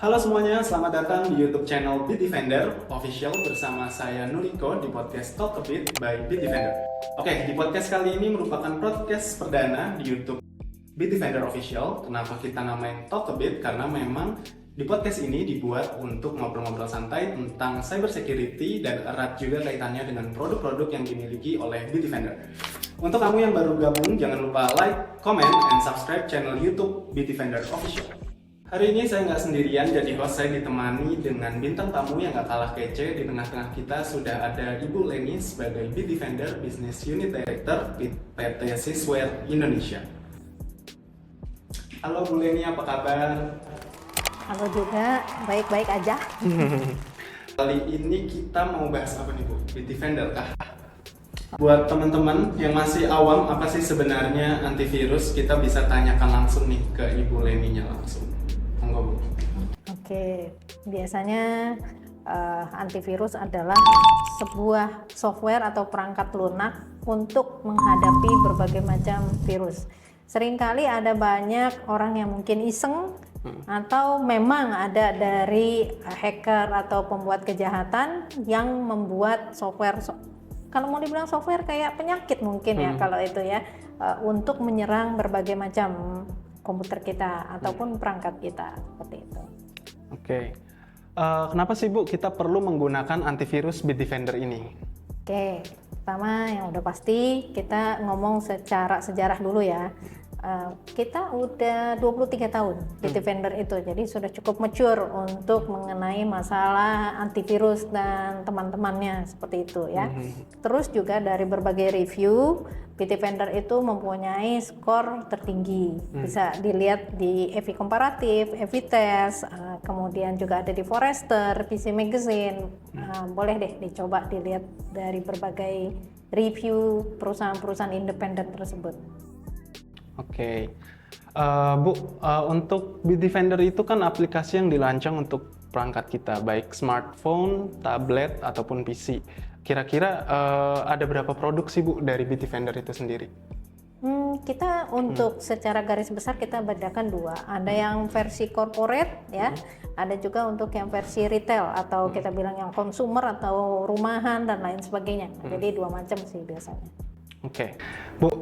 Halo semuanya, selamat datang di YouTube channel Bitdefender Official bersama saya Nuriko di podcast Talk a Bit by Bitdefender. Oke, di podcast kali ini merupakan podcast perdana di YouTube Bitdefender Official. Kenapa kita namain Talk a Bit? Karena memang di podcast ini dibuat untuk ngobrol-ngobrol santai tentang cyber security dan erat juga kaitannya dengan produk-produk yang dimiliki oleh Bitdefender. Untuk kamu yang baru gabung, jangan lupa like, comment, and subscribe channel YouTube Bitdefender Official. Hari ini saya nggak sendirian, jadi host saya ditemani dengan bintang tamu yang nggak kalah kece. Di tengah-tengah kita sudah ada Ibu Leni sebagai Bitdefender Business Unit Director PT Sysware Indonesia. Halo Bu Leni, apa kabar? Halo juga, baik-baik aja. Kali ini kita mau bahas apa nih Bu? Bitdefender kah? Buat teman-teman yang masih awam, apa sih sebenarnya antivirus? Kita bisa tanyakan langsung nih ke Ibu Leninya langsung. Monggo Bu. Oke, biasanya antivirus adalah sebuah software atau perangkat lunak untuk menghadapi berbagai macam virus. Seringkali ada banyak orang yang mungkin iseng atau memang ada dari hacker atau pembuat kejahatan yang membuat software, kalau mau dibilang software kayak penyakit mungkin ya kalau itu ya, untuk menyerang berbagai macam komputer kita ataupun perangkat kita seperti itu. Oke. Kenapa sih Bu kita perlu menggunakan antivirus Bitdefender ini? Oke, pertama yang udah pasti kita ngomong secara sejarah dulu ya. Kita udah 23 tahun Bitdefender itu, jadi sudah cukup mature untuk mengenai masalah antivirus dan teman-temannya seperti itu ya. Terus juga dari berbagai review, Bitdefender itu mempunyai skor tertinggi. Bisa dilihat di EVI Komparatif, EVI Test, kemudian juga ada di Forrester, PC Magazine. Boleh deh dicoba dilihat dari berbagai review perusahaan-perusahaan independen tersebut. Oke, Bu, untuk Bitdefender itu kan aplikasi yang dirancang untuk perangkat kita, baik smartphone, tablet, ataupun PC. Kira-kira ada berapa produk sih Bu dari Bitdefender itu sendiri? Kita untuk secara garis besar kita bedakan dua, ada yang versi corporate ya, ada juga untuk yang versi retail atau kita bilang yang consumer atau rumahan dan lain sebagainya. Jadi dua macam sih biasanya. Oke, Bu,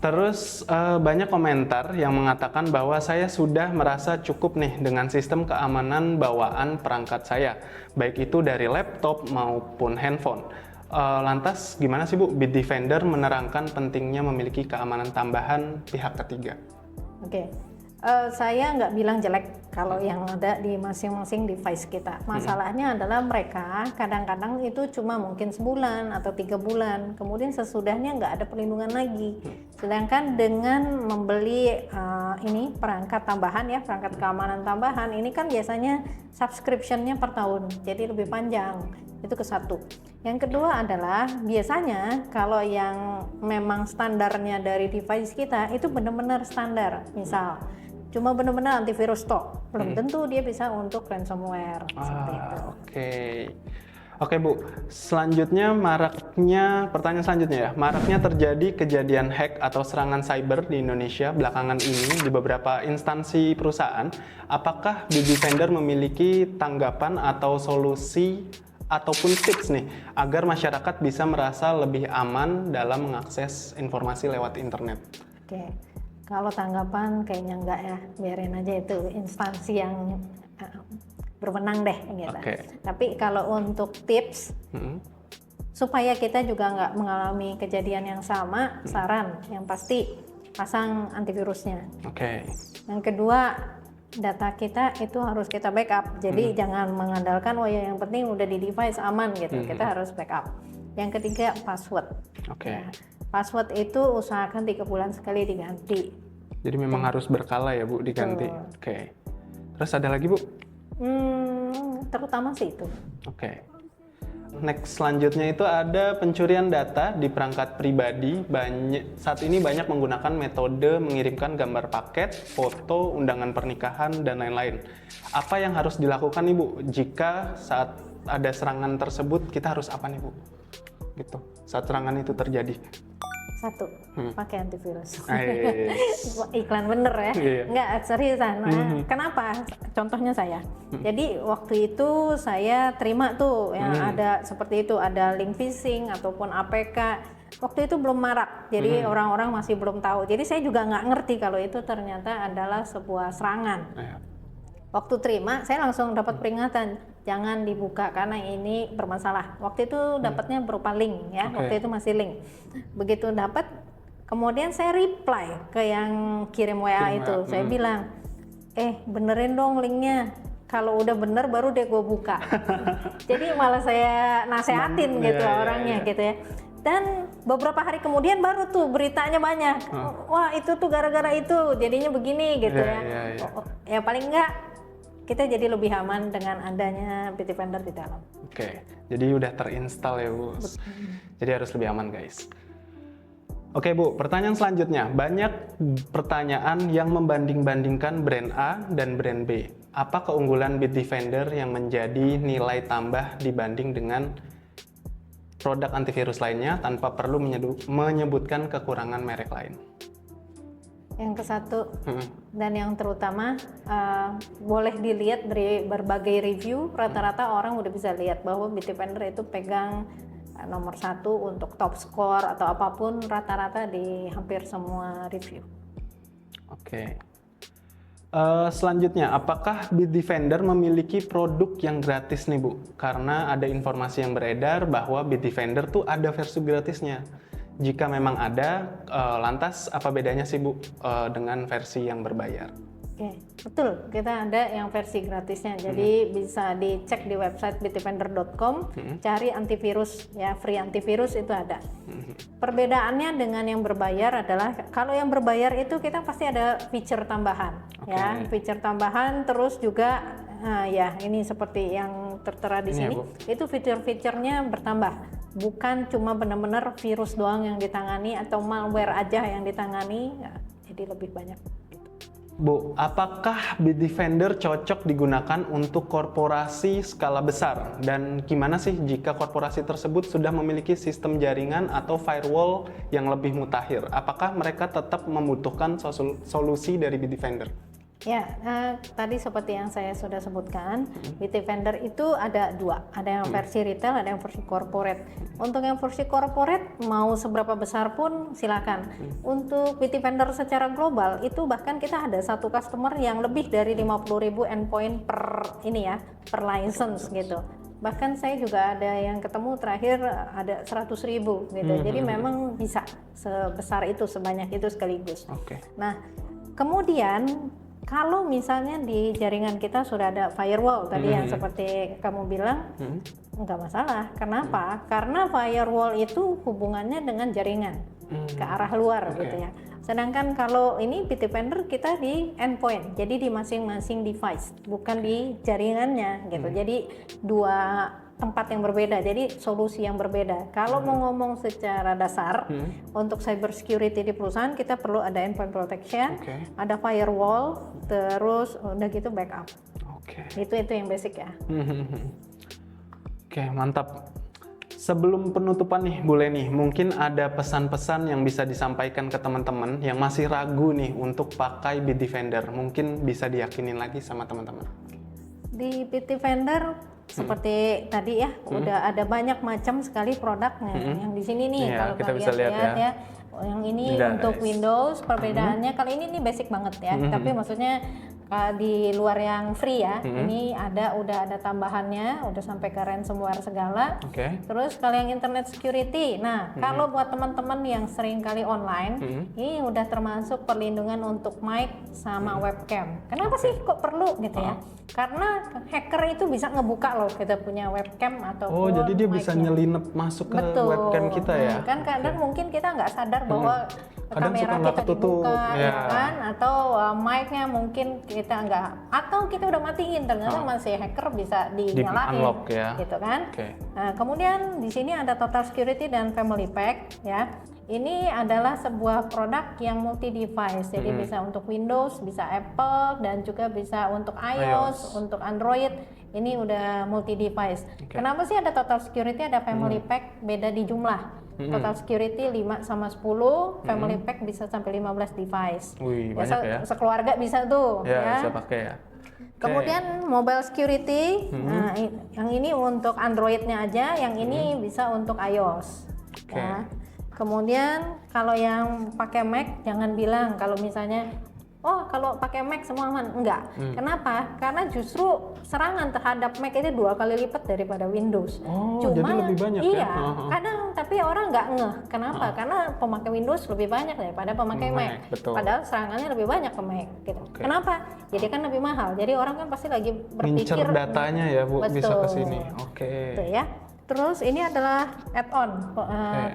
terus banyak komentar yang mengatakan bahwa saya sudah merasa cukup nih dengan sistem keamanan bawaan perangkat saya, baik itu dari laptop maupun handphone. Lantas gimana sih Bu Bitdefender menerangkan pentingnya memiliki keamanan tambahan pihak ketiga? Oke. Saya nggak bilang jelek kalau yang ada di masing-masing device kita. Masalahnya adalah mereka kadang-kadang itu cuma mungkin sebulan atau 3 bulan, kemudian sesudahnya nggak ada perlindungan lagi. Sedangkan dengan membeli ini perangkat tambahan ya, perangkat keamanan tambahan, ini kan biasanya subscription-nya per tahun, jadi lebih panjang. Itu ke satu. Yang kedua adalah biasanya kalau yang memang standarnya dari device kita itu benar-benar standar, misal cuma benar-benar antivirus tok, belum tentu dia bisa untuk ransomware. Seperti itu. Oke Bu, selanjutnya pertanyaan selanjutnya ya, maraknya terjadi kejadian hack atau serangan cyber di Indonesia belakangan ini di beberapa instansi perusahaan. Apakah Bitdefender memiliki tanggapan atau solusi ataupun tips nih agar masyarakat bisa merasa lebih aman dalam mengakses informasi lewat internet? Oke. Kalau tanggapan kayaknya enggak ya, biarin aja itu instansi yang berwenang deh gitu. Tapi kalau untuk tips supaya kita juga nggak mengalami kejadian yang sama, saran yang pasti pasang antivirusnya. Yang kedua, data kita itu harus kita backup. Jadi jangan mengandalkan yang penting udah di device aman gitu. Kita harus backup. Yang ketiga, password. Ya. Password itu usahakan 3 bulan sekali diganti. Jadi memang harus berkala ya Bu diganti. Terus ada lagi Bu? Terutama sih itu. Next selanjutnya itu ada pencurian data di perangkat pribadi. Saat ini banyak menggunakan metode mengirimkan gambar paket, foto, undangan pernikahan, dan lain-lain. Apa yang harus dilakukan nih Bu jika saat ada serangan tersebut kita harus apa nih Bu? Gitu. Saat serangan itu terjadi. Satu, pakai antivirus. Iya. Iklan bener ya? Iya. Enggak, seriusan. Kenapa? Contohnya saya. Jadi waktu itu saya terima tuh yang ada seperti itu, ada link phishing ataupun APK. Waktu itu belum marak, jadi orang-orang masih belum tahu. Jadi saya juga nggak ngerti kalau itu ternyata adalah sebuah serangan. Waktu terima, saya langsung dapat peringatan, jangan dibuka karena ini bermasalah. Waktu itu dapatnya berupa link ya, waktu itu masih link. Begitu dapat, kemudian saya reply ke yang kirim WA itu. Saya bilang, benerin dong linknya. Kalau udah bener baru deh gue buka. Jadi malah saya nasehatin gitu orangnya gitu ya. Dan beberapa hari kemudian baru tuh beritanya banyak. Wah itu tuh gara-gara itu jadinya begini gitu ya. Ya paling enggak kita jadi lebih aman dengan adanya Bitdefender di dalam. Oke, jadi udah terinstall ya Bu. Jadi harus lebih aman guys. Oke Bu, pertanyaan selanjutnya. Banyak pertanyaan yang membanding-bandingkan brand A dan brand B. Apa keunggulan Bitdefender yang menjadi nilai tambah dibanding dengan produk antivirus lainnya tanpa perlu menyebutkan kekurangan merek lain? Yang ke satu dan yang terutama boleh dilihat dari berbagai review, rata-rata orang udah bisa lihat bahwa Bitdefender itu pegang nomor 1 untuk top score atau apapun rata-rata di hampir semua review. Oke. Selanjutnya, apakah Bitdefender memiliki produk yang gratis nih Bu? Karena ada informasi yang beredar bahwa Bitdefender tuh ada versi gratisnya. Jika memang ada, lantas apa bedanya sih Bu dengan versi yang berbayar? Oke, betul. Kita ada yang versi gratisnya. Jadi bisa dicek di website bitdefender.com, cari antivirus ya, free antivirus itu ada. Perbedaannya dengan yang berbayar adalah kalau yang berbayar itu kita pasti ada feature tambahan, ya, feature tambahan terus juga ya ini seperti yang tertera di sini, itu fitur-fiturnya bertambah. Bukan cuma benar-benar virus doang yang ditangani atau malware aja yang ditangani, ya, jadi lebih banyak. Bu, apakah Bitdefender cocok digunakan untuk korporasi skala besar? Dan gimana sih jika korporasi tersebut sudah memiliki sistem jaringan atau firewall yang lebih mutakhir? Apakah mereka tetap membutuhkan solusi dari Bitdefender? Ya, tadi seperti yang saya sudah sebutkan, Bitdefender itu ada dua, ada yang versi retail, ada yang versi corporate. Untuk yang versi corporate mau seberapa besar pun silakan. Untuk Bitdefender secara global itu bahkan kita ada satu customer yang lebih dari 50.000 endpoint per ini ya, per license gitu. Bahkan saya juga ada yang ketemu terakhir ada 100.000 gitu. Jadi memang bisa sebesar itu, sebanyak itu sekaligus. Nah, kemudian kalau misalnya di jaringan kita sudah ada firewall tadi yang seperti kamu bilang, nggak masalah. Kenapa? Karena firewall itu hubungannya dengan jaringan ke arah luar gitu ya. Sedangkan kalau ini Bitdefender kita di endpoint, jadi di masing-masing device, bukan di jaringannya gitu. Jadi dua tempat yang berbeda, jadi solusi yang berbeda. Kalau mau ngomong secara dasar, untuk cyber security di perusahaan kita perlu ada endpoint protection, ada firewall, terus udah gitu backup. Itu yang basic ya. Oke, mantap. Sebelum penutupan nih Bu Leni, mungkin ada pesan-pesan yang bisa disampaikan ke teman-teman yang masih ragu nih untuk pakai Bitdefender. Mungkin bisa diyakinin lagi sama teman-teman. Di Bitdefender seperti tadi ya, udah ada banyak macam sekali produknya. Yang di sini nih kalau kita kalian bisa lihat ya. Yang ini untuk Windows perbedaannya kalau ini basic banget ya. Tapi maksudnya di luar yang free ya, ini udah ada tambahannya, udah sampai ke ransomware segala. Terus kalau yang internet security, nah kalau buat teman-teman yang sering kali online, ini udah termasuk perlindungan untuk mic sama webcam. Kenapa sih kok perlu gitu ya? Karena hacker itu bisa ngebuka loh kita punya webcam atau jadi dia bisa nyelinap masuk ke webcam kita ya? Kan kadang mungkin kita nggak sadar bahwa kadang kamera suka kita dibuka, ya kan? Atau mic-nya mungkin kita nggak, atau kita udah matiin, ternyata masih hacker bisa dinyalain, di-unlock ya, gitu kan? Nah, kemudian di sini ada Total Security dan Family Pack, ya. Ini adalah sebuah produk yang multi device, jadi bisa untuk Windows, bisa Apple, dan juga bisa untuk iOS, untuk Android. Ini udah multi device. Kenapa sih ada total security, ada family pack, beda di jumlah. Total security 5 sama 10, family pack bisa sampai 15 device. Wih, banyak ya. Sekeluarga bisa tuh Ya, bisa pakai ya. Kemudian mobile security, nah, yang ini untuk Android-nya aja, yang ini bisa untuk iOS. Ya. Kemudian kalau yang pakai Mac jangan bilang kalau misalnya oh kalau pakai Mac semua aman, enggak. Kenapa? Karena justru serangan terhadap Mac itu 2 kali lipat daripada Windows. Oh, jadi lebih banyak iya, ya? kadang tapi orang nggak ngeh. Kenapa? Karena pemakai Windows lebih banyak daripada pemakai Mac. Betul. Padahal serangannya lebih banyak ke Mac. Gitu. Kenapa? Jadi kan lebih mahal. Jadi orang kan pasti lagi berpikir. Ngincer datanya ya Bu, betul. bisa ke sini. Gitu ya. Terus ini adalah add-on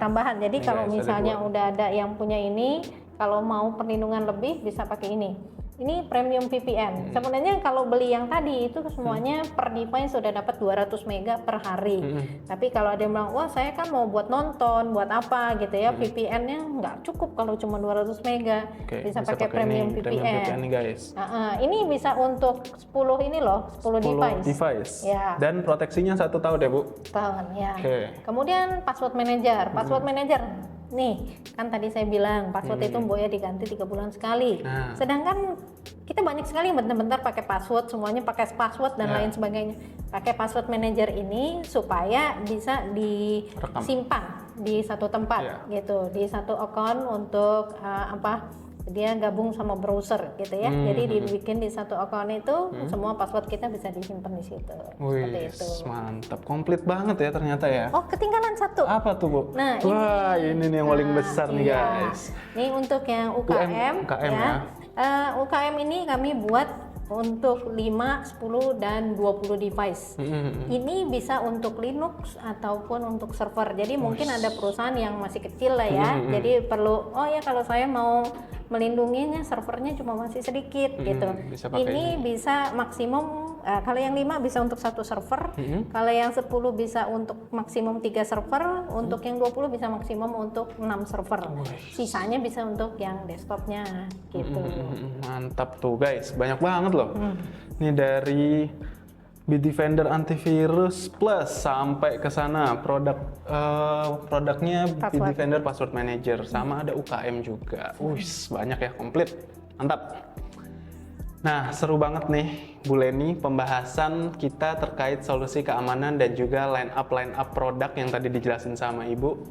tambahan. Jadi kalau misalnya udah ada yang punya ini, kalau mau perlindungan lebih bisa pakai ini. Ini premium VPN. Sebenarnya kalau beli yang tadi itu semuanya per device sudah dapat 200 mega per hari. Tapi kalau ada yang bilang, wah saya kan mau buat nonton, buat apa gitu ya, VPN-nya nggak cukup kalau cuma 200 mega. Bisa pakai premium VPN. Nih guys. Ini bisa untuk 10 ini loh, 10 device. Ya. Dan proteksinya 1 tahun ya Bu? Tahun ya. Kemudian password manager. Password manager. Nih, kan tadi saya bilang password itu Mbok ya diganti 3 bulan sekali. Sedangkan kita banyak sekali yang bentar-bentar pakai password, semuanya pakai password dan lain sebagainya. Pakai password manager ini supaya bisa disimpan di satu tempat gitu, di satu account untuk dia gabung sama browser gitu ya. Jadi dibikin di satu account itu semua password kita bisa disimpan di situ. Wih, mantap, komplit banget ya ternyata ya. Oh, ketinggalan satu. Apa tuh Bu? Nah, wah, ini nih yang paling besar nih guys. Ini untuk yang UKM ya. UKM ini kami buat untuk 5, 10, dan 20 device. Ini bisa untuk Linux ataupun untuk server. Jadi mungkin ada perusahaan yang masih kecil lah ya. Jadi perlu, oh ya kalau saya mau melindunginya servernya cuma masih sedikit gitu. Ini bisa maksimum, kalau yang 5 bisa untuk 1 server, kalau yang 10 bisa untuk maksimum 3 server, untuk yang 20 bisa maksimum untuk 6 server. Sisanya bisa untuk yang desktopnya gitu. Mantap tuh guys, banyak banget loh. Ini dari Bitdefender Antivirus Plus sampai ke sana produknya Bitdefender Password Manager, sama ada UKM juga. Banyak ya, komplit. Mantap. Nah, seru banget nih Bu Leni pembahasan kita terkait solusi keamanan dan juga line up produk yang tadi dijelasin sama Ibu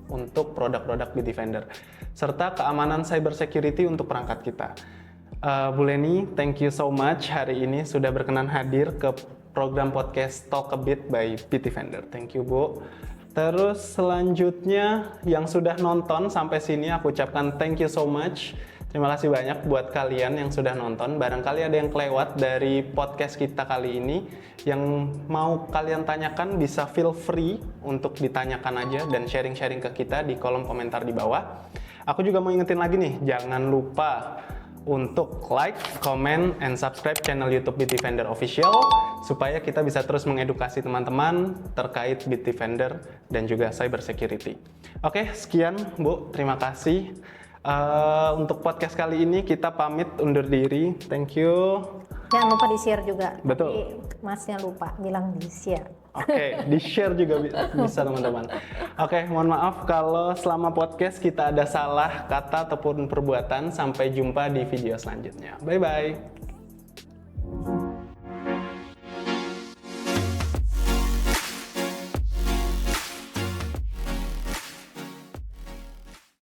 untuk produk-produk Bitdefender serta keamanan cyber security untuk perangkat kita. Bu Leni, thank you so much hari ini sudah berkenan hadir ke program podcast Talk a Bit by Bitdefender. Thank you Bu. Terus selanjutnya yang sudah nonton sampai sini aku ucapkan thank you so much. Terima kasih banyak buat kalian yang sudah nonton. Barangkali ada yang kelewat dari podcast kita kali ini, yang mau kalian tanyakan bisa feel free untuk ditanyakan aja dan sharing-sharing ke kita di kolom komentar di bawah. Aku juga mau ingetin lagi nih, jangan lupa untuk like, comment, and subscribe channel YouTube Bitdefender Official supaya kita bisa terus mengedukasi teman-teman terkait Bitdefender dan juga cyber security. Oke, sekian Bu, terima kasih. Untuk podcast kali ini kita pamit undur diri. Thank you. Jangan lupa di-share juga. Betul. Tapi Masnya lupa bilang di-share. Oke, di-share juga bisa teman-teman. Oke, mohon maaf kalau selama podcast kita ada salah kata ataupun perbuatan. Sampai jumpa di video selanjutnya. Bye-bye.